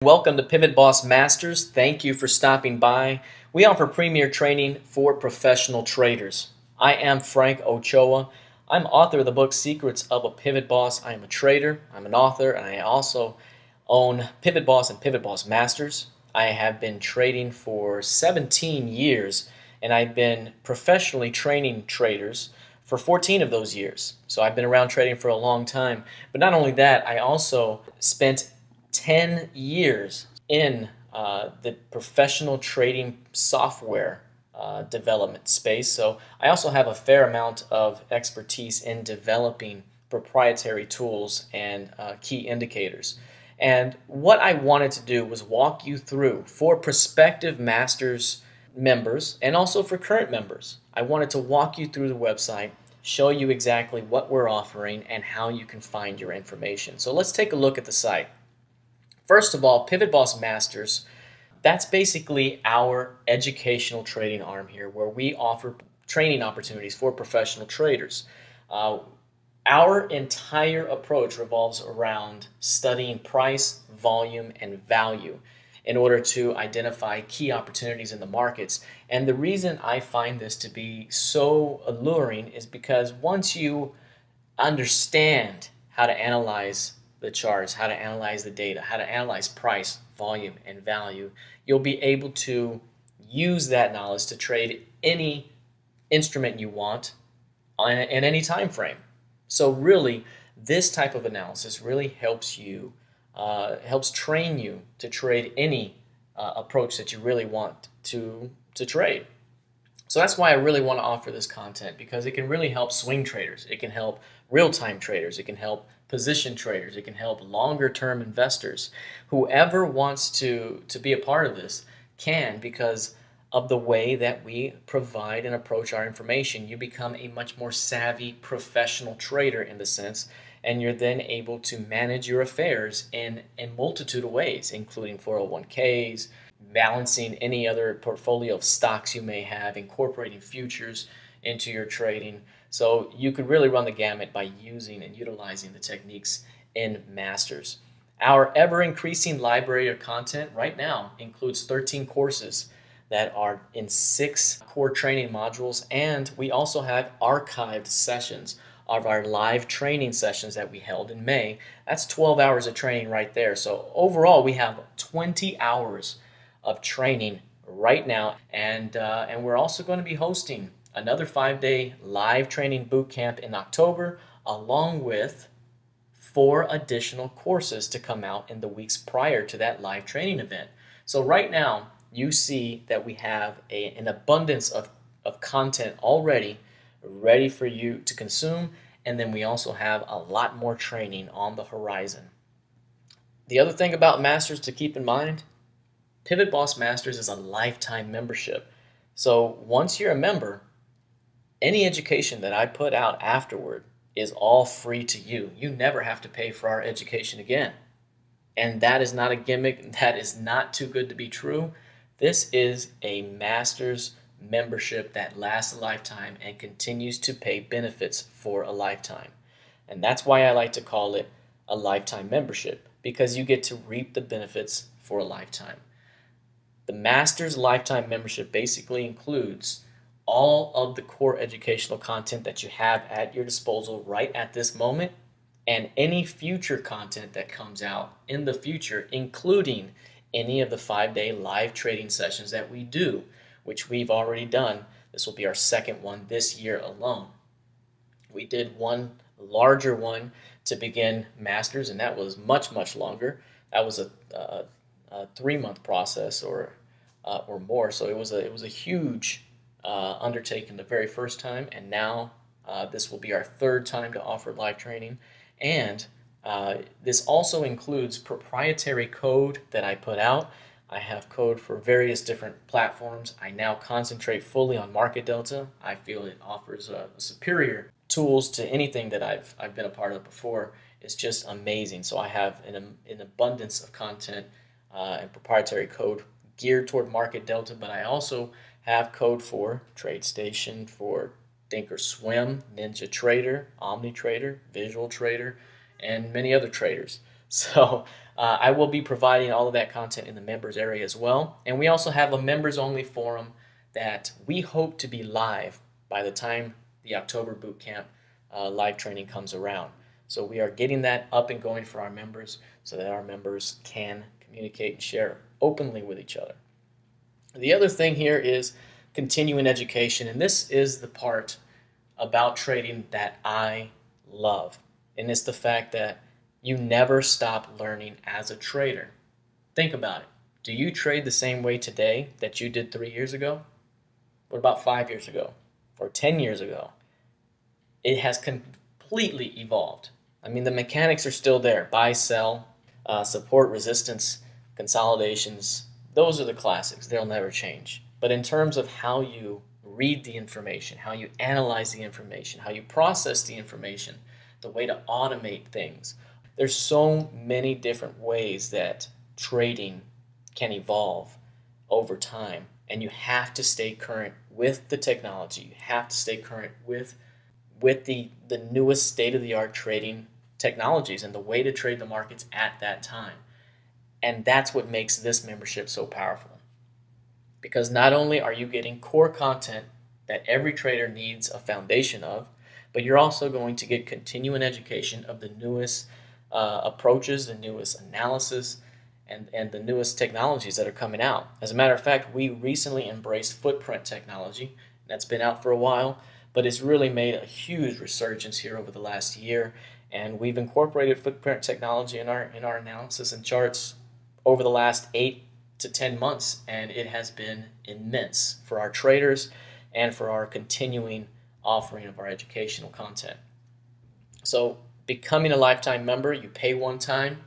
Welcome to PivotBoss Masters. Thank you for stopping by. We offer premier training for professional traders. I am Frank Ochoa. I'm author of the book Secrets of a Pivot Boss. I am a trader, I'm an author, and I also own PivotBoss and PivotBoss Masters. I have been trading for 17 years, and I've been professionally training traders for 14 of those years. So I've been around trading for a long time. But not only that, I also spent 10 years in the professional trading software development space. So I also have a fair amount of expertise in developing proprietary tools and key indicators. And what I wanted to do was walk you through for prospective Masters members and also for current members. I wanted to walk you through the website, show you exactly what we're offering and how you can find your information. So let's take a look at the site. First of all, PivotBoss Masters, that's basically our educational trading arm here where we offer training opportunities for professional traders. Our entire approach revolves around studying price, volume, and value in order to identify key opportunities in the markets. And the reason I find this to be so alluring is because once you understand how to analyze the charts, how to analyze the data, how to analyze price, volume, and value, you'll be able to use that knowledge to trade any instrument you want in any time frame. So really, this type of analysis really helps you, helps train you to trade any approach that you really want to trade. So that's why I really want to offer this content, because it can really help swing traders. It can help real-time traders. It can help position traders. It can help longer-term investors. Whoever wants to be a part of this can, because of the way that we provide and approach our information. You become a much more savvy professional trader in the sense, and you're then able to manage your affairs in a multitude of ways, including 401ks, balancing any other portfolio of stocks you may have, incorporating futures into your trading. So you could really run the gamut by using and utilizing the techniques in Masters. Our ever-increasing library of content right now includes 13 courses that are in 6 core training modules, and we also have archived sessions of our live training sessions that we held in May. That's 12 hours of training right there. So overall, we have 20 hours of training right now, and we're also going to be hosting another 5-day live training boot camp in October, along with 4 additional courses to come out in the weeks prior to that live training event. So right now, you see that we have an abundance of content already ready for you to consume, and then we also have a lot more training on the horizon. The other thing about Masters to keep in mind, PivotBoss Masters is a lifetime membership. So once you're a member, any education that I put out afterward is all free to you. You never have to pay for our education again. And that is not a gimmick. That is not too good to be true. This is a Masters membership that lasts a lifetime and continues to pay benefits for a lifetime. And that's why I like to call it a lifetime membership, because you get to reap the benefits for a lifetime. The Masters lifetime membership basically includes all of the core educational content that you have at your disposal right at this moment, and any future content that comes out in the future, including any of the 5-day live trading sessions that we do, which we've already done. This will be our second one this year alone. We did one larger one to begin Masters, and that was much, much longer. That was a 3-month process or more. So it was a huge undertaking the very first time, and now this will be our 3rd time to offer live training. And this also includes proprietary code that I put out. I have code for various different platforms. I now concentrate fully on Market Delta. I feel it offers superior tools to anything that I've been a part of before. It's just amazing. So I have an abundance of content and proprietary code geared toward Market Delta, but I also have code for TradeStation, for Thinkorswim, NinjaTrader, OmniTrader, Visual Trader, and many other traders. So I will be providing all of that content in the members area as well. And we also have a members only forum that we hope to be live by the time the October bootcamp live training comes around. So we are getting that up and going for our members so that our members can communicate and share openly with each other. The other thing here is continuing education, and this is the part about trading that I love, and it's the fact that you never stop learning as a trader. Think about it. Do you trade the same way today that you did 3 years ago? What about 5 years ago? Or 10 years ago? It has completely evolved. I mean, the mechanics are still there. Buy, sell, support, resistance, consolidations. Those are the classics. They'll never change. But in terms of how you read the information, how you analyze the information, how you process the information, the way to automate things, there's so many different ways that trading can evolve over time. And you have to stay current with the technology. You have to stay current with the newest state-of-the-art trading technologies and the way to trade the markets at that time. And that's what makes this membership so powerful. Because not only are you getting core content that every trader needs a foundation of, but you're also going to get continuing education of the newest approaches, the newest analysis, and the newest technologies that are coming out. As a matter of fact, we recently embraced footprint technology. That's been out for a while, but it's really made a huge resurgence here over the last year, and we've incorporated footprint technology in our analysis and charts over the last 8 to 10 months, and it has been immense for our traders and for our continuing offering of our educational content. So becoming a lifetime member, you pay one time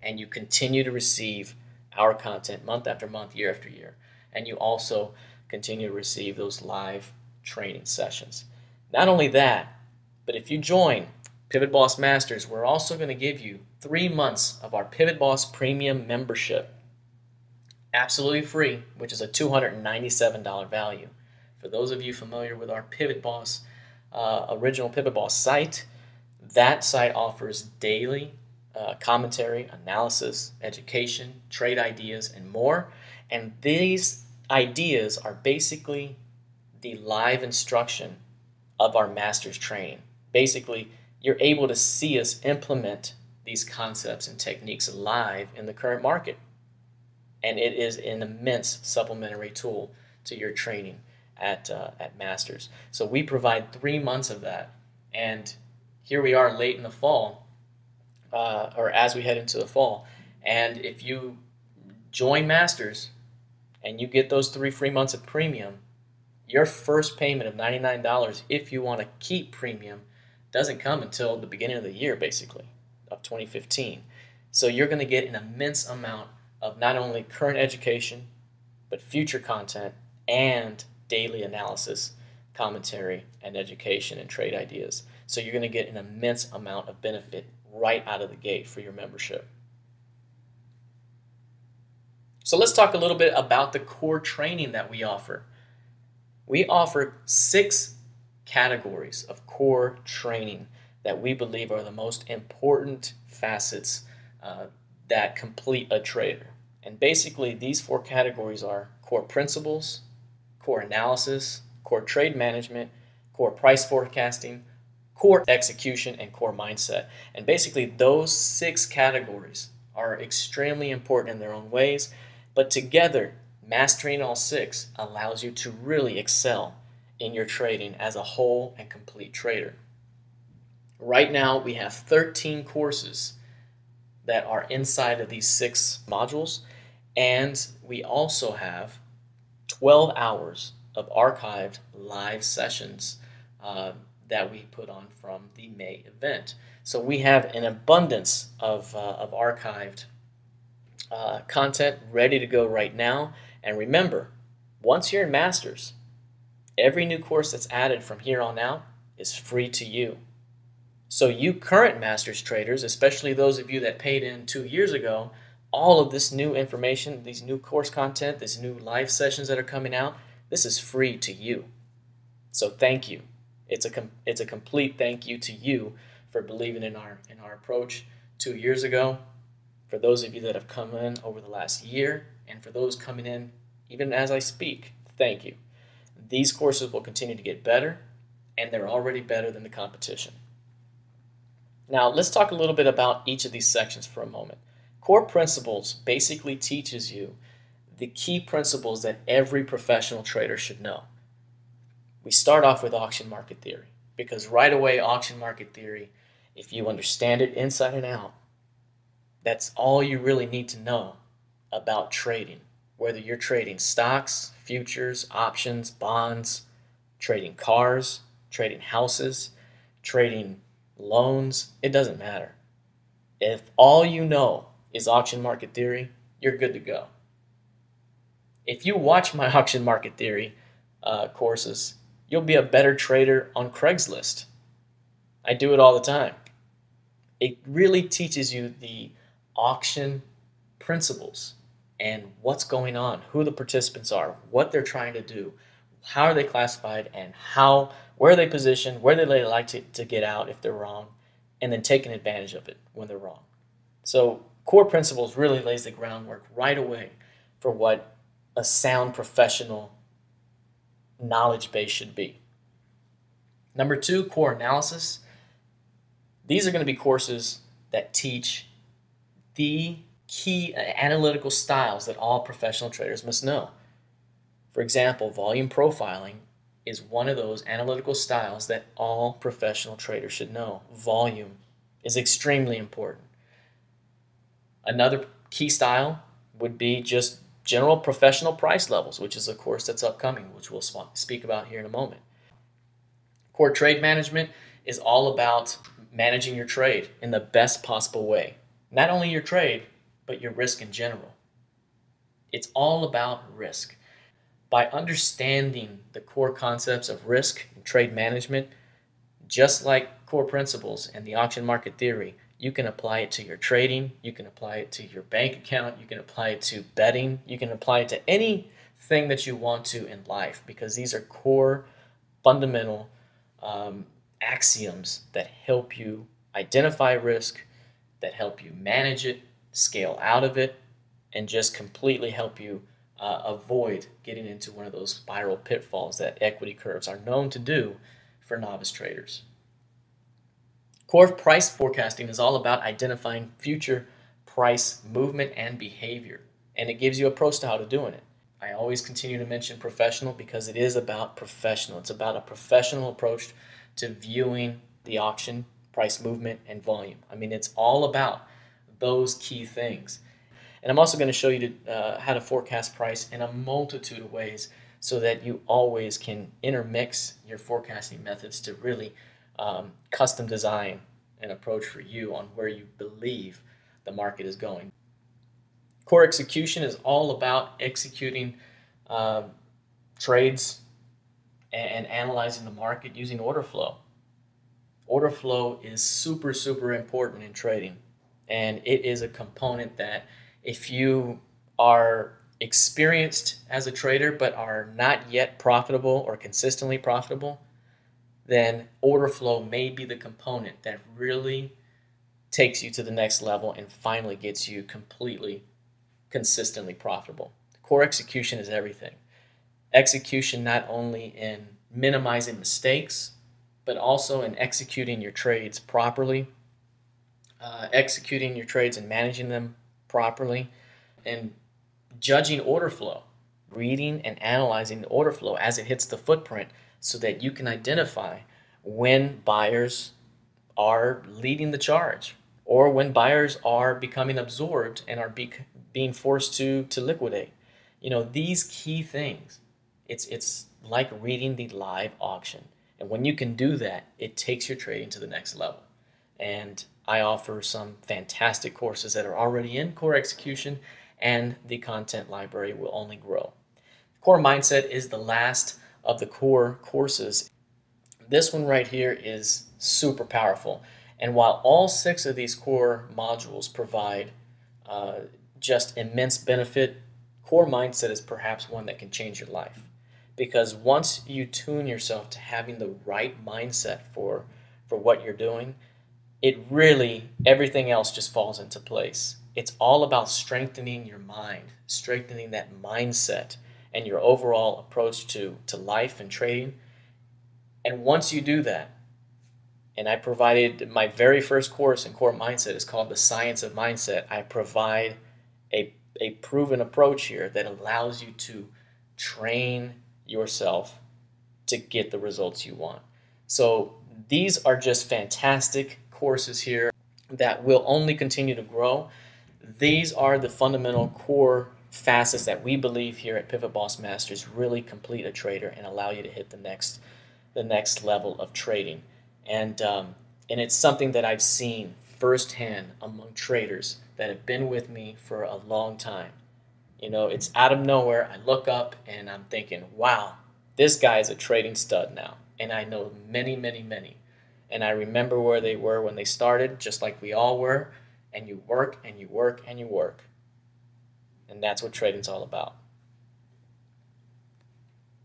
and you continue to receive our content month after month, year after year. And you also continue to receive those live training sessions. Not only that, but if you join PivotBoss Masters, we're also going to give you 3 months of our PivotBoss Premium membership. Absolutely free, which is a $297 value. For those of you familiar with our PivotBoss, original PivotBoss site, that site offers daily commentary, analysis, education, trade ideas, and more. And these ideas are basically the live instruction of our master's training. Basically, you're able to see us implement these concepts and techniques live in the current market. And it is an immense supplementary tool to your training at Masters. So we provide 3 months of that. And here we are late in the fall, or as we head into the fall. And if you join Masters and you get those 3 free months of premium, your first payment of $99, if you want to keep premium, doesn't come until the beginning of the year, basically, of 2015. So you're going to get an immense amount of not only current education, but future content and daily analysis, commentary, and education and trade ideas. So you're going to get an immense amount of benefit right out of the gate for your membership. So let's talk a little bit about the core training that we offer. We offer 6 categories of core training that we believe are the most important facets that complete a trader. And basically these 4 categories are core principles, core analysis, core trade management, core price forecasting, core execution, and core mindset. And basically those 6 categories are extremely important in their own ways, but together mastering all 6 allows you to really excel in your trading as a whole and complete trader. Right now we have 13 courses that are inside of these 6 modules, and we also have 12 hours of archived live sessions that we put on from the May event. So we have an abundance of archived content ready to go right now. And remember, once you're in Masters, every new course that's added from here on out is free to you. So you current Masters traders, especially those of you that paid in 2 years ago, all of this new information, these new course content, these new live sessions that are coming out, this is free to you. So thank you. It's a complete thank you to you for believing in our approach 2 years ago. For those of you that have come in over the last year, and for those coming in even as I speak, thank you. These courses will continue to get better, and they're already better than the competition. Now, let's talk a little bit about each of these sections for a moment. Core Principles basically teaches you the key principles that every professional trader should know. We start off with auction market theory, because right away, auction market theory, if you understand it inside and out, that's all you really need to know about trading. Whether you're trading stocks, futures, options, bonds, trading cars, trading houses, trading loans, it doesn't matter. If all you know is auction market theory, you're good to go. If you watch my auction market theory courses, you'll be a better trader on Craigslist. I do it all the time. It really teaches you the auction principles and what's going on, who the participants are, what they're trying to do, how are they classified, and where are they positioned, where they like to get out if they're wrong, and then taking advantage of it when they're wrong. So Core Principles really lays the groundwork right away for what a sound professional knowledge base should be. Number 2, Core Analysis. These are going to be courses that teach the key analytical styles that all professional traders must know. For example, volume profiling is one of those analytical styles that all professional traders should know. Volume is extremely important. Another key style would be just general professional price levels, which is a course that's upcoming, which we'll speak about here in a moment. Core Trade Management is all about managing your trade in the best possible way. Not only your trade, but your risk in general. It's all about risk. By understanding the core concepts of risk and trade management, just like core principles and the auction market theory, you can apply it to your trading, you can apply it to your bank account, you can apply it to betting, you can apply it to anything that you want to in life, because these are core, fundamental axioms that help you identify risk, that help you manage it, scale out of it, and just completely help you avoid getting into one of those spiral pitfalls that equity curves are known to do for novice traders. Core price forecasting is all about identifying future price movement and behavior, and it gives you a pro style to doing it. I always continue to mention professional because it is about professional. It's about a professional approach to viewing the auction, price movement, and volume. I mean, it's all about those key things. And I'm also going to show you how to forecast price in a multitude of ways so that you always can intermix your forecasting methods to really custom design an approach for you on where you believe the market is going. Core execution is all about executing trades and analyzing the market using order flow. Order flow is super, super important in trading, and it is a component that if you are experienced as a trader but are not yet profitable or consistently profitable, then order flow may be the component that really takes you to the next level and finally gets you completely consistently profitable. Core execution is everything. Execution not only in minimizing mistakes, but also in executing your trades properly, executing your trades and managing them properly, and judging order flow, reading and analyzing the order flow as it hits the footprint so that you can identify when buyers are leading the charge or when buyers are becoming absorbed and are being forced to liquidate. You know, these key things, it's like reading the live auction. And when you can do that, it takes your trading to the next level. And I offer some fantastic courses that are already in core execution, and the content library will only grow. Core mindset is the last of the core courses. This one right here is super powerful. And while all 6 of these core modules provide just immense benefit, core mindset is perhaps one that can change your life. Because once you tune yourself to having the right mindset for what you're doing, it really, everything else just falls into place. It's all about strengthening your mind, strengthening that mindset and your overall approach to life and trading. And once you do that, and I provided my very first course in core mindset is called the Science of Mindset. I provide a proven approach here that allows you to train yourself to get the results you want. So these are just fantastic courses here that will only continue to grow. These are the fundamental core facets that we believe here at PivotBoss Masters really complete a trader and allow you to hit the next level of trading. And it's something that I've seen firsthand among traders that have been with me for a long time. You know, it's out of nowhere. I look up and I'm thinking, wow, this guy is a trading stud now. And I know many, many, many. And I remember where they were when they started, just like we all were. And you work and you work and you work. And that's what trading's all about.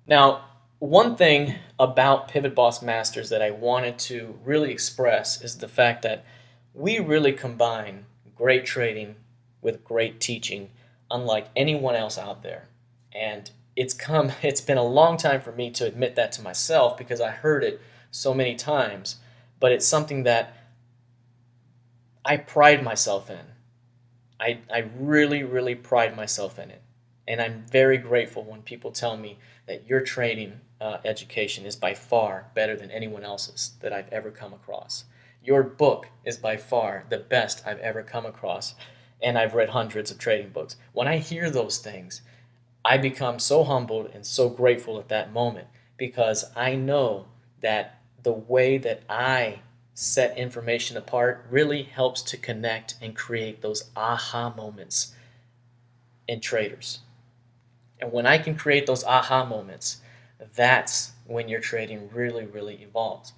Now, one thing about PivotBoss Masters that I wanted to really express is the fact that we really combine great trading with great teaching unlike anyone else out there. And it's been a long time for me to admit that to myself because I heard it so many times, but it's something that I pride myself in. I really, really pride myself in it. And I'm very grateful when people tell me that your trading education is by far better than anyone else's that I've ever come across. Your book is by far the best I've ever come across, and I've read hundreds of trading books. When I hear those things, I become so humbled and so grateful at that moment because I know that the way that I set information apart really helps to connect and create those aha moments in traders. And when I can create those aha moments, that's when your trading really, really evolves.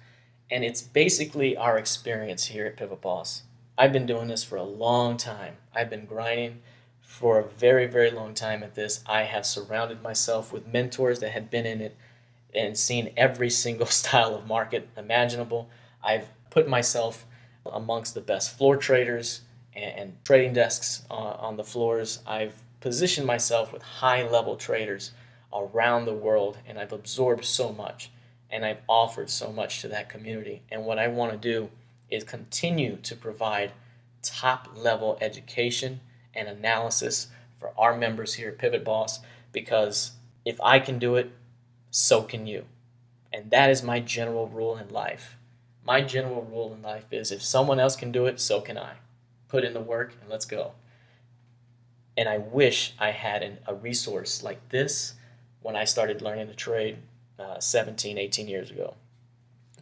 And it's basically our experience here at PivotBoss. I've been doing this for a long time. I've been grinding for a very, very long time at this. I have surrounded myself with mentors that had been in it and seen every single style of market imaginable. I've put myself amongst the best floor traders and trading desks on the floors. I've positioned myself with high-level traders around the world, and I've absorbed so much, and I've offered so much to that community. And what I want to do is continue to provide top-level education and analysis for our members here at PivotBoss, because if I can do it, so can you. And that is my general rule in life. My general rule in life is if someone else can do it, so can I. Put in the work and let's go. And I wish I had a resource like this when I started learning to trade 17, 18 years ago.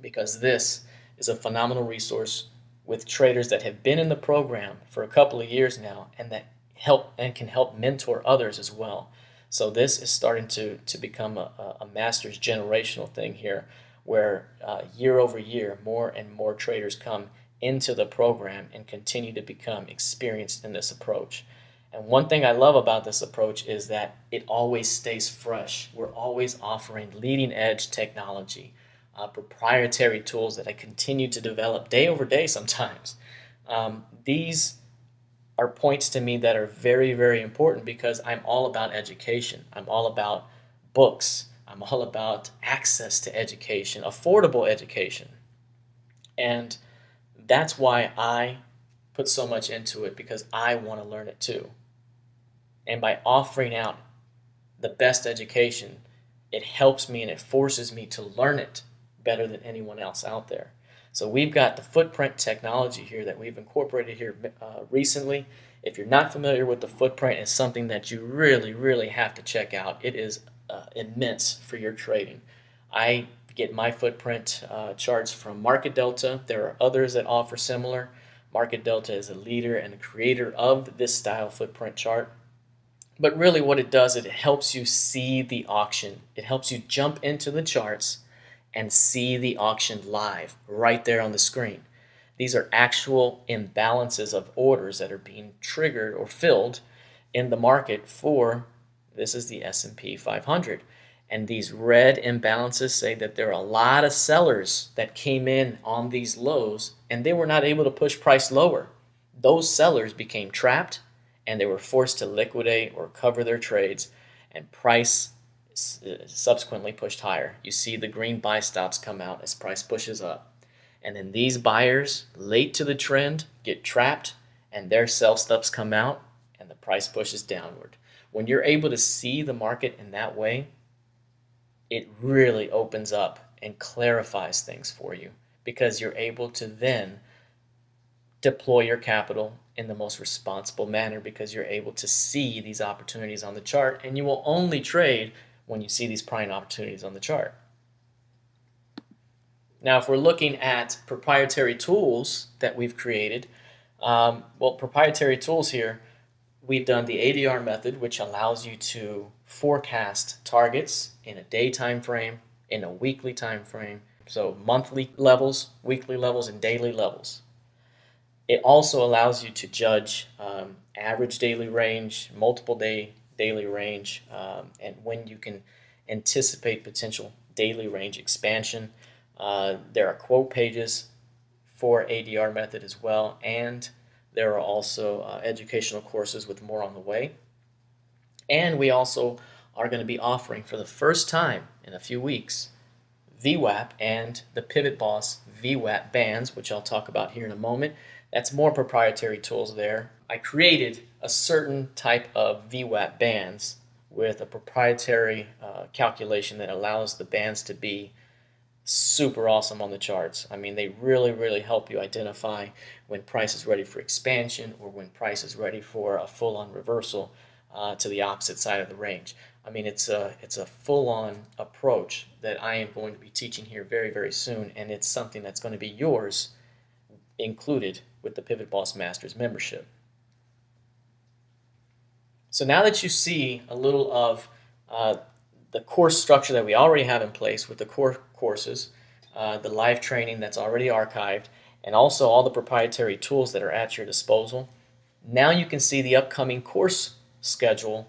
Because this is a phenomenal resource with traders that have been in the program for a couple of years now and that help and can help mentor others as well. So this is starting to become a master's generational thing here where year over year more and more traders come into the program and continue to become experienced in this approach. And one thing I love about this approach is that it always stays fresh. We're always offering leading edge technology, proprietary tools that I continue to develop day over day sometimes. These are points to me that are very, very important because I'm all about education. I'm all about books. I'm all about access to education, affordable education. And that's why I put so much into it, because I want to learn it too. And by offering out the best education, it helps me and it forces me to learn it better than anyone else out there. So we've got the footprint technology here that we've incorporated here recently. If you're not familiar with the footprint, it's something that you really, really have to check out. It is immense for your trading. I get my footprint charts from Market Delta. There are others that offer similar. Market Delta is a leader and a creator of this style footprint chart. But really what it does, it helps you see the auction. It helps you jump into the charts and see the auction live right there on the screen. These are actual imbalances of orders that are being triggered or filled in the market for, this is the S&P 500. And these red imbalances say that there are a lot of sellers that came in on these lows and they were not able to push price lower. Those sellers became trapped and they were forced to liquidate or cover their trades, and price subsequently pushed higher. You see the green buy stops come out as price pushes up. And then these buyers, late to the trend, get trapped and their sell stops come out and the price pushes downward. When you're able to see the market in that way, it really opens up and clarifies things for you, because you're able to then deploy your capital in the most responsible manner, because you're able to see these opportunities on the chart, and you will only trade when you see these prime opportunities on the chart. Now, if we're looking at proprietary tools that we've created, well, proprietary tools here, we've done the ADR method, which allows you to forecast targets in a day time frame, in a weekly time frame, so monthly levels, weekly levels, and daily levels. It also allows you to judge average daily range, multiple daily range, and when you can anticipate potential daily range expansion. There are quote pages for ADR method as well, and there are also educational courses with more on the way. And we also are going to be offering for the first time in a few weeks VWAP and the PivotBoss VWAP bands, which I'll talk about here in a moment. That's more proprietary tools there. I created a certain type of VWAP bands with a proprietary calculation that allows the bands to be super awesome on the charts. I mean, they really help you identify when price is ready for expansion or when price is ready for a full-on reversal to the opposite side of the range. I mean, it's a full-on approach that I am going to be teaching here very soon, and it's something that's going to be yours included with the PivotBoss Masters membership. So now that you see a little of the course structure that we already have in place with the core courses, the live training that's already archived, and also all the proprietary tools that are at your disposal, now you can see the upcoming course schedule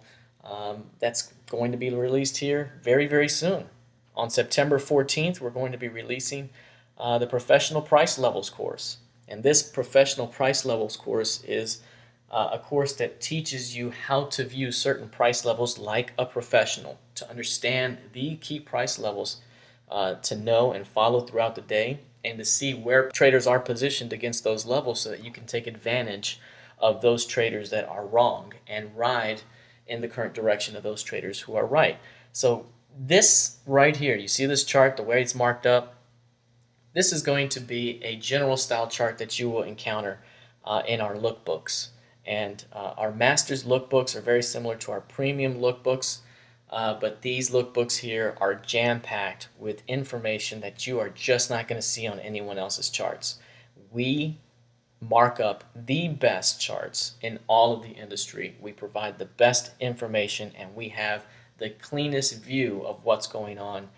that's going to be released here very soon. On September 14th, we're going to be releasing the Professional Price Levels course. And this Professional Price Levels course is a course that teaches you how to view certain price levels like a professional, to understand the key price levels, to know and follow throughout the day, and to see where traders are positioned against those levels so that you can take advantage of those traders that are wrong and ride in the current direction of those traders who are right. So this right here, you see this chart, the way it's marked up, this is going to be a general style chart that you will encounter in our lookbooks. And our Masters lookbooks are very similar to our premium lookbooks, but these lookbooks here are jam-packed with information that you are just not going to see on anyone else's charts. We mark up the best charts in all of the industry. We provide the best information, and we have the cleanest view of what's going on,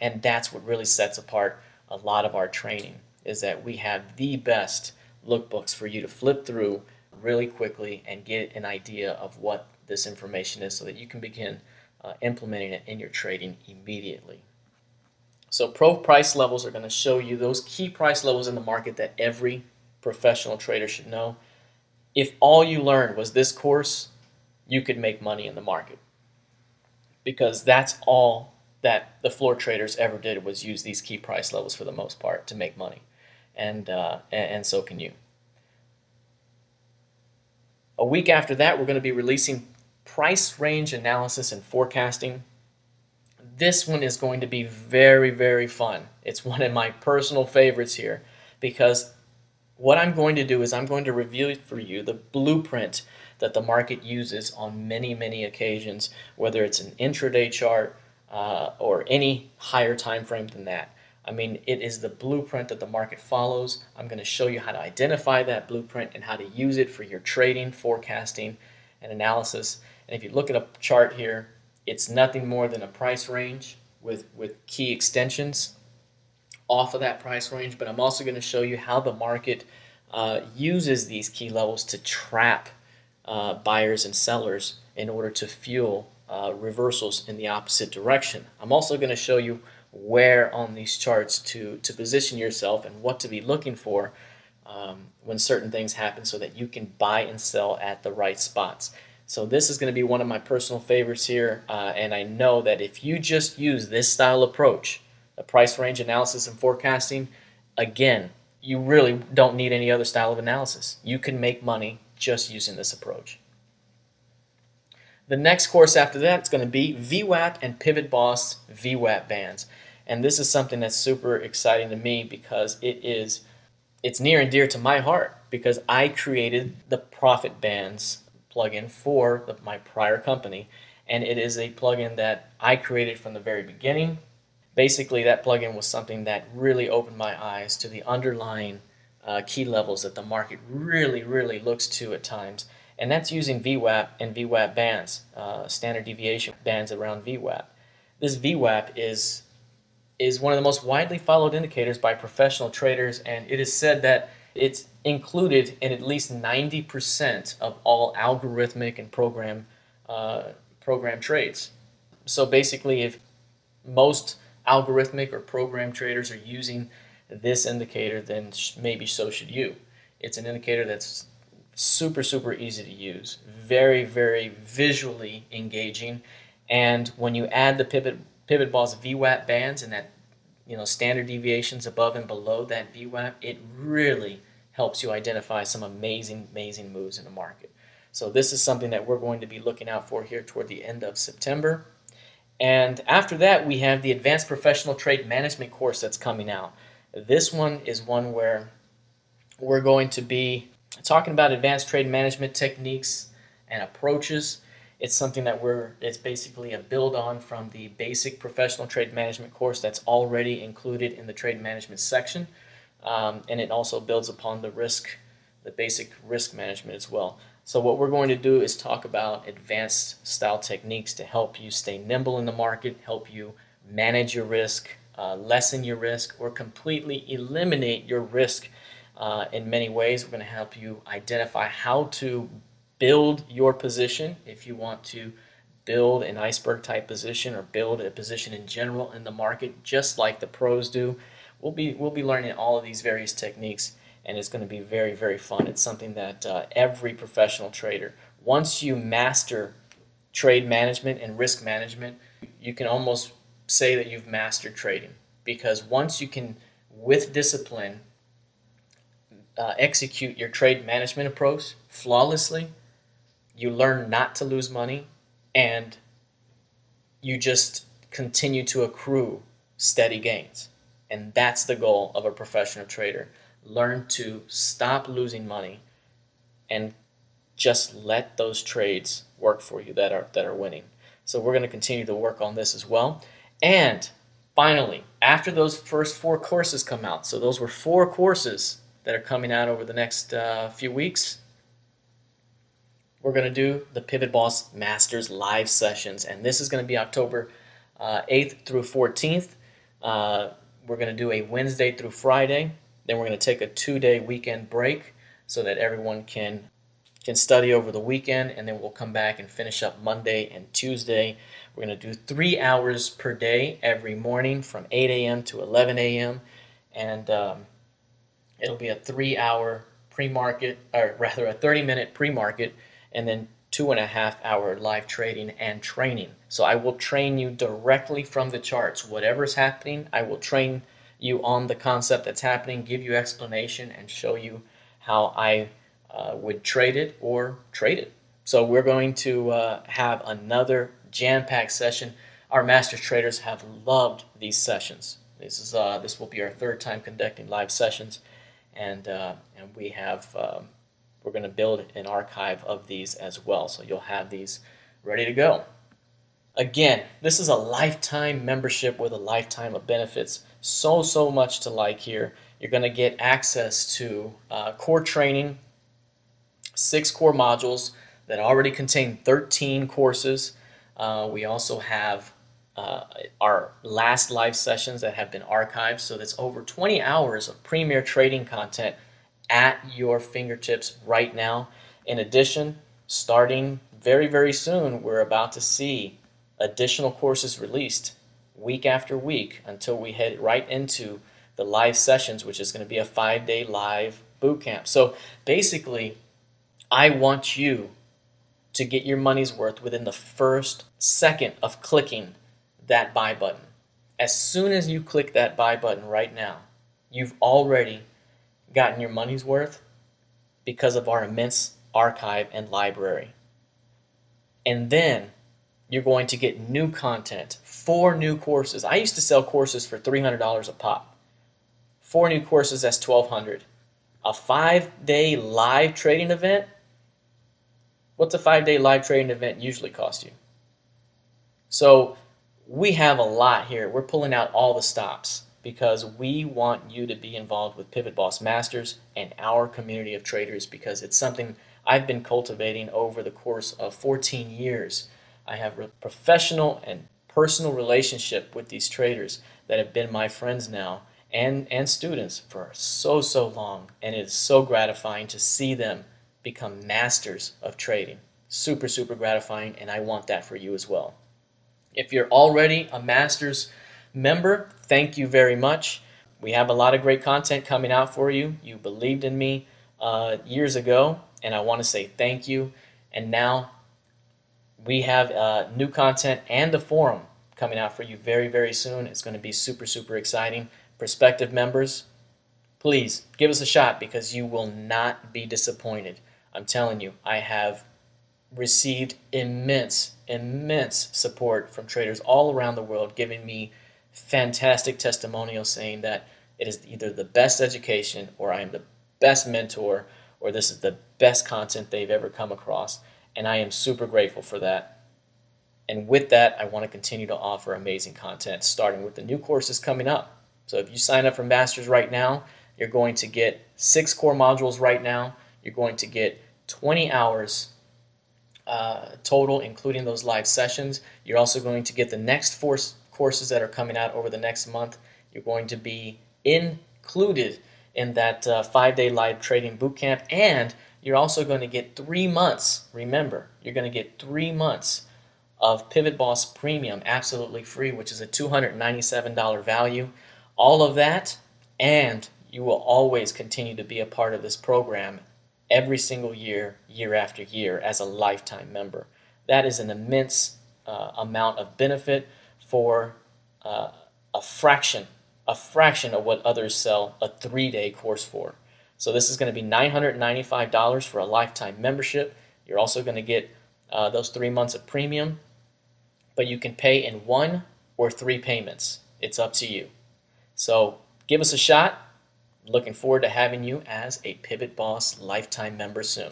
and that's what really sets apart a lot of our training, is that we have the best lookbooks for you to flip through really quickly and get an idea of what this information is so that you can begin implementing it in your trading immediately. So pro price levels are going to show you those key price levels in the market that every professional trader should know. If all you learned was this course, you could make money in the market, because that's all that the floor traders ever did, was use these key price levels for the most part to make money, and so can you. A week after that, we're going to be releasing price range analysis and forecasting. This one is going to be very fun. It's one of my personal favorites here, because what I'm going to do is I'm going to review for you the blueprint that the market uses on many occasions, whether it's an intraday chart or any higher time frame than that. I mean, it is the blueprint that the market follows. I'm going to show you how to identify that blueprint and how to use it for your trading, forecasting, and analysis. And if you look at a chart here, it's nothing more than a price range with key extensions off of that price range. But I'm also going to show you how the market uses these key levels to trap buyers and sellers in order to fuel reversals in the opposite direction. I'm also going to show you where on these charts to position yourself and what to be looking for when certain things happen so that you can buy and sell at the right spots. So this is going to be one of my personal favorites here, and I know that if you just use this style approach, the price range analysis and forecasting, again, you really don't need any other style of analysis. You can make money just using this approach. The next course after that is going to be VWAP and PivotBoss VWAP bands. And this is something that's super exciting to me because it's near and dear to my heart because I created the Profit Bands plugin for my prior company, and it is a plugin that I created from the very beginning. Basically, that plugin was something that really opened my eyes to the underlying key levels that the market really looks to at times, and that's using VWAP and VWAP bands, standard deviation bands around VWAP. This VWAP is one of the most widely followed indicators by professional traders, and it is said that it's included in at least 90% of all algorithmic and program trades. So basically, if most algorithmic or program traders are using this indicator, then maybe so should you. It's an indicator that's super easy to use, very visually engaging, and when you add the PivotBoss VWAP bands and that standard deviations above and below that VWAP, it really helps you identify some amazing moves in the market. So this is something that we're going to be looking out for here toward the end of September. And after that, we have the Advanced Professional Trade Management course that's coming out. This one is one where we're going to be talking about advanced trade management techniques and approaches. It's something that it's basically a build on from the basic professional trade management course that's already included in the trade management section. And it also builds upon the basic risk management as well. So what we're going to do is talk about advanced style techniques to help you stay nimble in the market, help you manage your risk, lessen your risk, or completely eliminate your risk in many ways. We're going to help you identify how to build your position if you want to build an iceberg type position or build a position in general in the market just like the pros do. We'll be learning all of these various techniques, and it's going to be very fun. It's something that every professional trader, once you master trade management and risk management, you can almost say that you've mastered trading, because once you can, with discipline, execute your trade management approach flawlessly, you learn not to lose money, and you just continue to accrue steady gains. And that's the goal of a professional trader. Learn to stop losing money and just let those trades work for you that are winning. So we're going to continue to work on this as well. And finally, after those first 4 courses come out, so those were 4 courses that are coming out over the next few weeks, we're going to do the PivotBoss Masters live sessions, and this is going to be October 8th through 14th. We're going to do a Wednesday through Friday. Then we're going to take a 2-day weekend break so that everyone can study over the weekend, and then we'll come back and finish up Monday and Tuesday. We're going to do 3 hours per day every morning from 8 a.m. to 11 a.m. and it'll be a 3-hour pre-market, or rather a 30-minute pre-market, and then 2.5-hour live trading and training. So I will train you directly from the charts. Whatever's happening, I will train you on the concept that's happening, give you explanation, and show you how I would trade it or trade it. So we're going to have another jam-packed session. Our master traders have loved these sessions. This will be our 3rd time conducting live sessions, and we're going to build an archive of these as well, so you'll have these ready to go. Again, this is a lifetime membership with a lifetime of benefits. So much to like here. You're going to get access to core training, 6 core modules that already contain 13 courses. We also have our last live sessions that have been archived, so that's over 20 hours of premier trading content at your fingertips right now. In addition, starting very, very soon, we're about to see additional courses released week after week until we head right into the live sessions, which is going to be a 5-day live boot camp. So basically, I want you to get your money's worth within the first second of clicking that buy button. As soon as you click that buy button right now, you've already gotten your money's worth because of our immense archive and library. And then you're going to get new content, 4 new courses. I used to sell courses for $300 a pop. 4 new courses, that's $1,200. A 5-day live trading event, what's a 5-day live trading event usually cost you? So we have a lot here. We're pulling out all the stops because we want you to be involved with PivotBoss Masters and our community of traders, because it's something I've been cultivating over the course of 14 years. I have a professional and personal relationship with these traders that have been my friends now and students for so long, and it is so gratifying to see them become masters of trading. Super gratifying, and I want that for you as well. If you're already a Masters member, thank you very much. We have a lot of great content coming out for you. You believed in me years ago, and I want to say thank you. And now we have new content and the forum coming out for you very soon. It's going to be super exciting. Prospective members, please give us a shot because you will not be disappointed. I'm telling you, I have received immense support from traders all around the world, giving me fantastic testimonials saying that it is either the best education, or I am the best mentor, or this is the best content they've ever come across. And I am super grateful for that. And with that, I want to continue to offer amazing content, starting with the new courses coming up. So if you sign up for Masters right now, you're going to get 6 core modules right now. You're going to get 20 hours total, including those live sessions. You're also going to get the next 4 courses that are coming out over the next month. You're going to be included in that 5-day live trading bootcamp, and you're also going to get 3 months. Remember, you're going to get 3 months of PivotBoss Premium absolutely free, which is a $297 value. All of that, and you will always continue to be a part of this program every single year, year after year, as a lifetime member. That is an immense amount of benefit for a fraction of what others sell a 3-day course for. So this is going to be $995 for a lifetime membership. You're also going to get those 3 months of premium, but you can pay in 1 or 3 payments. It's up to you. So give us a shot. Looking forward to having you as a PivotBoss lifetime member soon.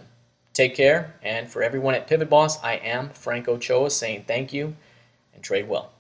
Take care, and for everyone at PivotBoss, I am Frank Ochoa saying thank you and trade well.